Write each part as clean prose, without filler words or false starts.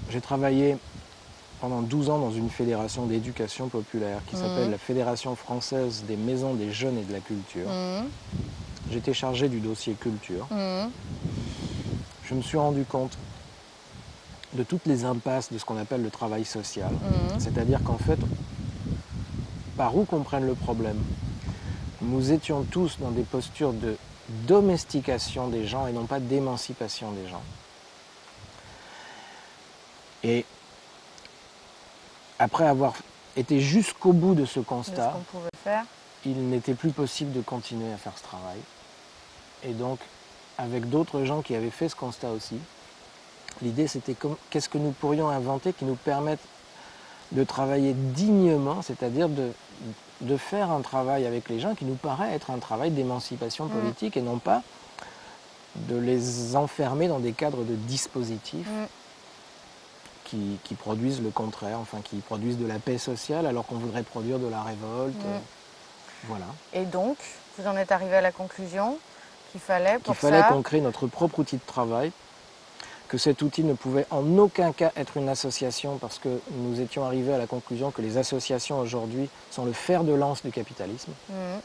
J'ai travaillé pendant 12 ans dans une fédération d'éducation populaire qui s'appelle la Fédération française des maisons des jeunes et de la culture. J'étais chargé du dossier culture. Je me suis rendu compte de toutes les impasses de ce qu'on appelle le travail social. C'est-à-dire qu'en fait, par où qu'on prenne le problème, nous étions tous dans des postures de domestication des gens et non pas d'émancipation des gens. Et après avoir été jusqu'au bout de ce constat, il n'était plus possible de continuer à faire ce travail. Et donc, avec d'autres gens qui avaient fait ce constat aussi, l'idée c'était qu'est-ce que nous pourrions inventer qui nous permette de travailler dignement, c'est-à-dire de faire un travail avec les gens qui nous paraît être un travail d'émancipation politique et non pas de les enfermer dans des cadres de dispositifs qui produisent le contraire, enfin qui produisent de la paix sociale alors qu'on voudrait produire de la révolte. Voilà. Et donc, vous en êtes arrivé à la conclusion qu'il fallait qu'on crée notre propre outil de travail, que cet outil ne pouvait en aucun cas être une association parce que nous étions arrivés à la conclusion que les associations aujourd'hui sont le fer de lance du capitalisme.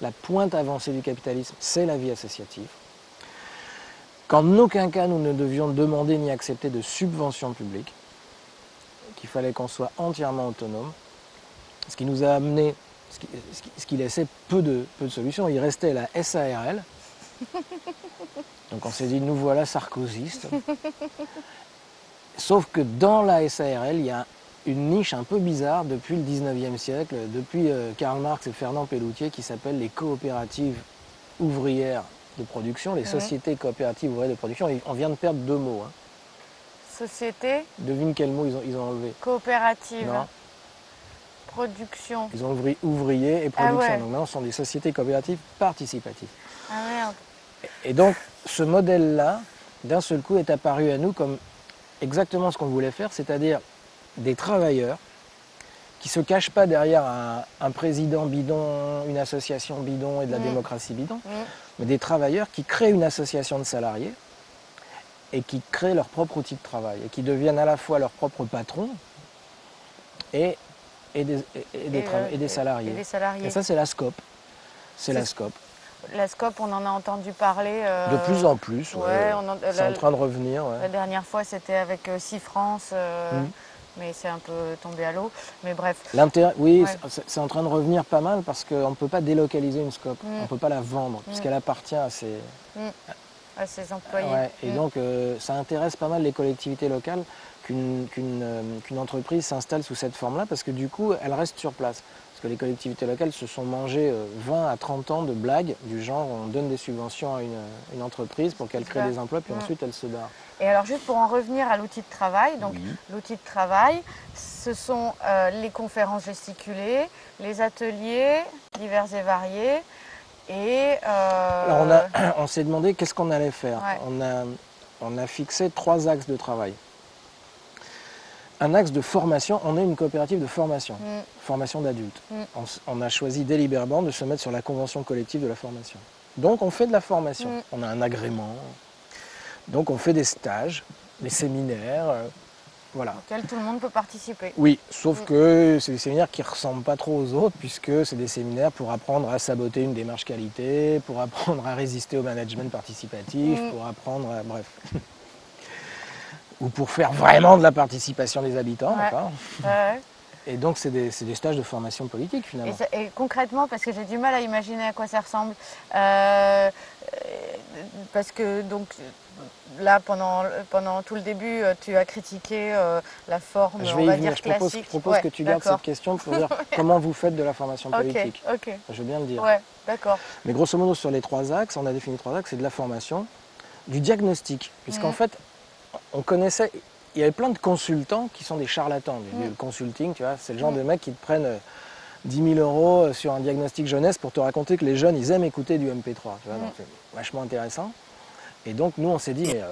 La pointe avancée du capitalisme, c'est la vie associative. Qu'en aucun cas nous ne devions demander ni accepter de subventions publiques, qu'il fallait qu'on soit entièrement autonome, ce qui nous a amené, ce qui laissait peu de solutions. Il restait la SARL. Donc on s'est dit, nous voilà sarkozystes. Sauf que dans la SARL, il y a une niche un peu bizarre depuis le 19e siècle, depuis Karl Marx et Fernand Pelloutier, qui s'appelle les coopératives ouvrières de production, les sociétés coopératives ouvrières de production. Et on vient de perdre deux mots. Hein. Société. Devine quel mot ils ont enlevé. Coopérative. Non. Production. Ils ont ouvrier et production. Ah ouais. Donc maintenant, ce sont des sociétés coopératives participatives. Ah merde. Et donc, ce modèle-là, d'un seul coup, est apparu à nous comme exactement ce qu'on voulait faire, c'est-à-dire des travailleurs qui ne se cachent pas derrière un président bidon, une association bidon et de la démocratie bidon, mais des travailleurs qui créent une association de salariés et qui créent leur propre outil de travail et qui deviennent à la fois leurs propres patrons et des salariés. Et ça, c'est la SCOP. C'est la SCOP. La SCOP, on en a entendu parler. De plus en plus, c'est en train de revenir. Ouais. La dernière fois, c'était avec Cifrance, mais c'est un peu tombé à l'eau. Mais bref. Oui, c'est en train de revenir pas mal parce qu'on ne peut pas délocaliser une SCOP. On ne peut pas la vendre puisqu'elle appartient à ses employés. Ouais. Et donc, ça intéresse pas mal les collectivités locales qu'une entreprise s'installe sous cette forme-là parce que du coup, elle reste sur place. Parce que les collectivités locales se sont mangées 20 à 30 ans de blagues du genre on donne des subventions à une entreprise pour qu'elle crée des emplois puis ensuite elle se barre. Et alors juste pour en revenir à l'outil de travail, donc l'outil de travail, ce sont les conférences gesticulées, les ateliers divers et variés et... Alors on s'est demandé qu'est-ce qu'on allait faire. On a fixé 3 axes de travail. Un axe de formation, on est une coopérative de formation, formation d'adultes. On a choisi délibérément de se mettre sur la convention collective de la formation. Donc on fait de la formation, on a un agrément, donc on fait des stages, des séminaires, voilà. Auxquels tout le monde peut participer. Oui, sauf que c'est des séminaires qui ne ressemblent pas trop aux autres, puisque c'est des séminaires pour apprendre à saboter une démarche qualité, pour apprendre à résister au management participatif, pour apprendre à... bref... ou pour faire vraiment de la participation des habitants. Et donc, c'est des stages de formation politique, finalement. Et concrètement, parce que j'ai du mal à imaginer à quoi ça ressemble, parce que donc, là, pendant tout le début, tu as critiqué la forme, on va dire, classique. Je propose que tu gardes cette question pour dire comment vous faites de la formation politique. Je veux bien le dire. D'accord. Mais grosso modo, sur les 3 axes, on a défini 3 axes, c'est de la formation, du diagnostic, puisqu'en fait, on connaissait, il y avait plein de consultants qui sont des charlatans. Le consulting, tu vois, c'est le genre de mecs qui te prennent 10 000 € sur un diagnostic jeunesse pour te raconter que les jeunes, ils aiment écouter du MP3. Tu vois, donc c'est vachement intéressant. Et donc, nous, on s'est dit, mais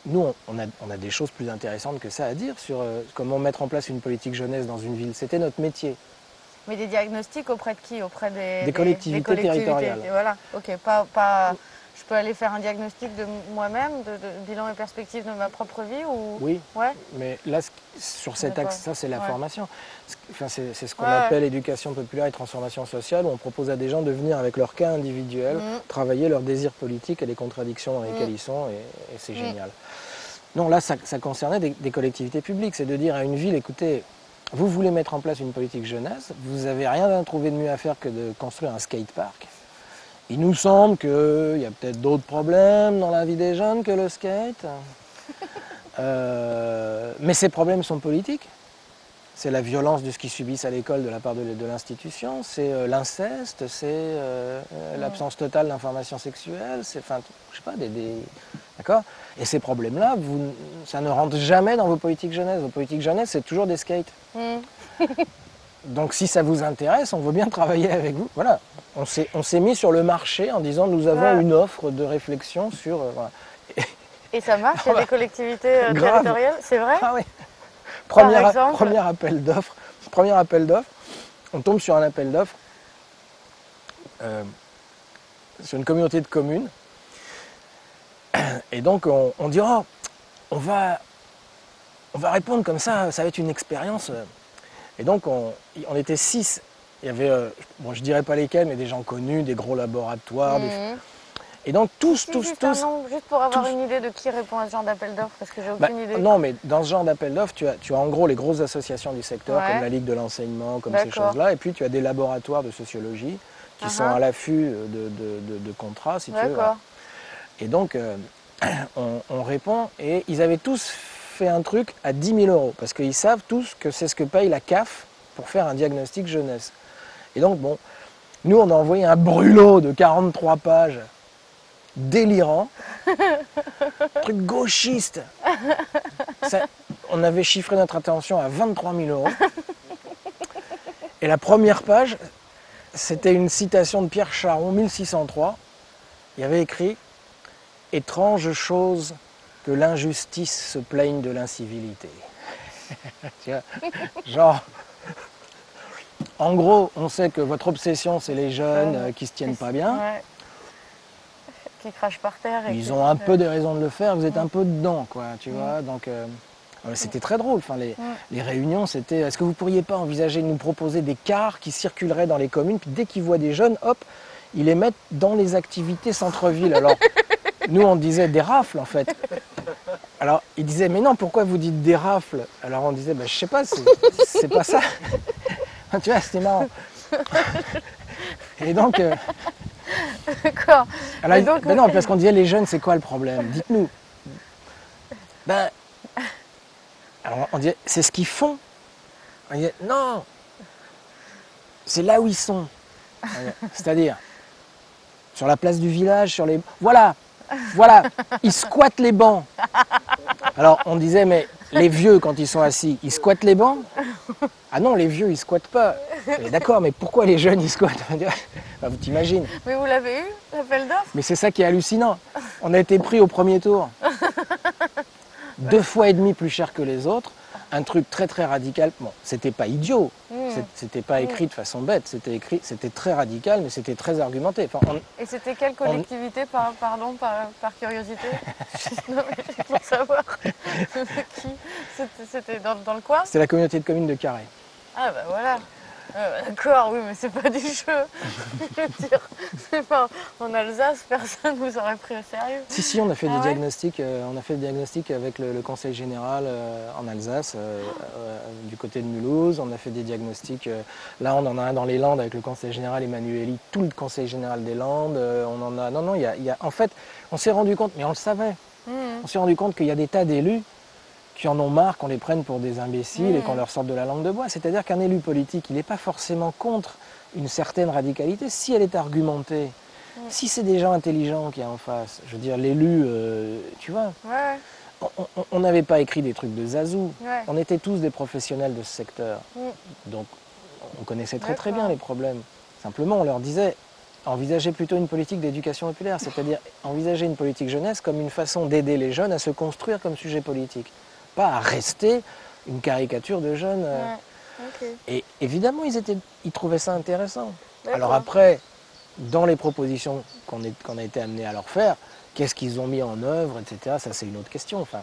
nous, on a des choses plus intéressantes que ça à dire sur comment mettre en place une politique jeunesse dans une ville. C'était notre métier. Mais des diagnostics auprès de qui? Auprès des collectivités territoriales. Voilà, ok, pas... Je peux aller faire un diagnostic de moi-même, de bilan et perspective de ma propre vie ou... Oui, ouais. mais là, sur cet axe, ça c'est la formation. Enfin, c'est ce qu'on Ouais. appelle éducation populaire et transformation sociale, où on propose à des gens de venir avec leur cas individuel, travailler leurs désirs politiques et les contradictions dans lesquelles ils sont, et c'est génial. Non, là, ça concernait des collectivités publiques, c'est de dire à une ville, écoutez, vous voulez mettre en place une politique jeunesse, vous n'avez rien à trouver de mieux à faire que de construire un skatepark. Il nous semble qu'il y a peut-être d'autres problèmes dans la vie des jeunes que le skate. Mais ces problèmes sont politiques. C'est la violence de ce qu'ils subissent à l'école de la part de l'institution, c'est l'inceste, c'est l'absence totale d'informations sexuelles, c'est, enfin, je sais pas, d'accord. Et ces problèmes-là, ça ne rentre jamais dans vos politiques jeunesse. Vos politiques jeunesse, c'est toujours des skates. Donc si ça vous intéresse, on veut bien travailler avec vous. Voilà, on s'est mis sur le marché en disant nous avons une offre de réflexion sur... voilà. Et ça marche, il y a des collectivités territoriales, c'est vrai? Ah oui. Premier appel d'offres, on tombe sur un appel d'offres sur une communauté de communes. Et donc on dit oh, on va répondre comme ça va être une expérience. Et donc on était 6. Il y avait, bon, je dirais pas lesquels, mais des gens connus, des gros laboratoires. Et donc tous. Juste pour avoir une idée de qui répond à ce genre d'appel d'offres, parce que j'ai aucune idée. Non, mais dans ce genre d'appel d'offres, tu as en gros les grosses associations du secteur, comme la Ligue de l'enseignement, comme ces choses-là, et puis tu as des laboratoires de sociologie qui sont à l'affût de contrats, si tu veux. Voilà. Et donc on répond, et ils avaient tous fait un truc à 10 000 €, parce qu'ils savent tous que c'est ce que paye la CAF pour faire un diagnostic jeunesse. Et donc bon, nous on a envoyé un brûlot de 43 pages, délirant, truc gauchiste. On avait chiffré notre attention à 23 000 €. Et la première page, c'était une citation de Pierre Charon, 1603. Il y avait écrit « Étrange chose que l'injustice se plaigne de l'incivilité ». Tu vois, genre, en gros, on sait que votre obsession, c'est les jeunes qui se tiennent pas bien. Ouais. Qui crachent par terre. Ils ont un peu des raisons de le faire, vous êtes un peu dedans, quoi, tu vois. Donc, c'était très drôle. Enfin, les réunions, c'était est-ce que vous pourriez pas envisager de nous proposer des cars qui circuleraient dans les communes, puis dès qu'ils voient des jeunes, hop, ils les mettent dans les activités centre-ville. Alors, nous, on disait des rafles, en fait. Alors, ils disaient, mais non, pourquoi vous dites des rafles? Alors, on disait, je sais pas, c'est pas ça. Tu vois, c'était marrant. Et donc... D'accord. Alors, non, parce qu'on disait les jeunes, c'est quoi le problème? Dites-nous. Alors on disait, c'est ce qu'ils font. On disait, non, c'est là où ils sont. C'est-à-dire, sur la place du village, sur les... Voilà, ils squattent les bancs. Alors on disait, mais les vieux, quand ils sont assis, ils squattent les bancs? Ah non, les vieux, ils squattent pas. D'accord, mais pourquoi les jeunes, ils squattent? Vous t'imagines. Mais vous l'avez eu, l'appel d'offres? Mais c'est ça qui est hallucinant. On a été pris au premier tour. 2,5 fois plus cher que les autres. Un truc très très radical. Bon, c'était pas idiot. C'était pas écrit de façon bête. C'était très radical, mais c'était très argumenté. Enfin, et c'était quelle collectivité, par curiosité? Non, mais juste pour savoir. Qui? C'était dans le coin? C'est la communauté de communes de Carhaix. Ah bah voilà. D'accord, oui, mais c'est pas du jeu. Je veux dire, c'est pas en Alsace, personne ne vous aurait pris au sérieux. Si, on a fait des diagnostics. On a fait des diagnostics avec le Conseil général en Alsace, du côté de Mulhouse. On a fait des diagnostics. Là, on en a un dans les Landes avec le Conseil général Emmanueli, tout le Conseil général des Landes. On en a. Non, il y a. En fait, on s'est rendu compte, mais on le savait. On s'est rendu compte qu'il y a des tas d'élus qui en ont marre qu'on les prenne pour des imbéciles et qu'on leur sorte de la langue de bois. C'est-à-dire qu'un élu politique, il n'est pas forcément contre une certaine radicalité si elle est argumentée. Si c'est des gens intelligents qu'il y a en face, je veux dire, l'élu, tu vois, on n'avait pas écrit des trucs de zazou. On était tous des professionnels de ce secteur. Donc, on connaissait très très bien les problèmes. Simplement, on leur disait, envisagez plutôt une politique d'éducation populaire, c'est-à-dire envisager une politique jeunesse comme une façon d'aider les jeunes à se construire comme sujet politique. Pas à rester une caricature de jeunes. Et évidemment, ils trouvaient ça intéressant. Alors après, dans les propositions qu'on a été amené à leur faire, qu'est-ce qu'ils ont mis en œuvre, etc. Ça, c'est une autre question. Enfin,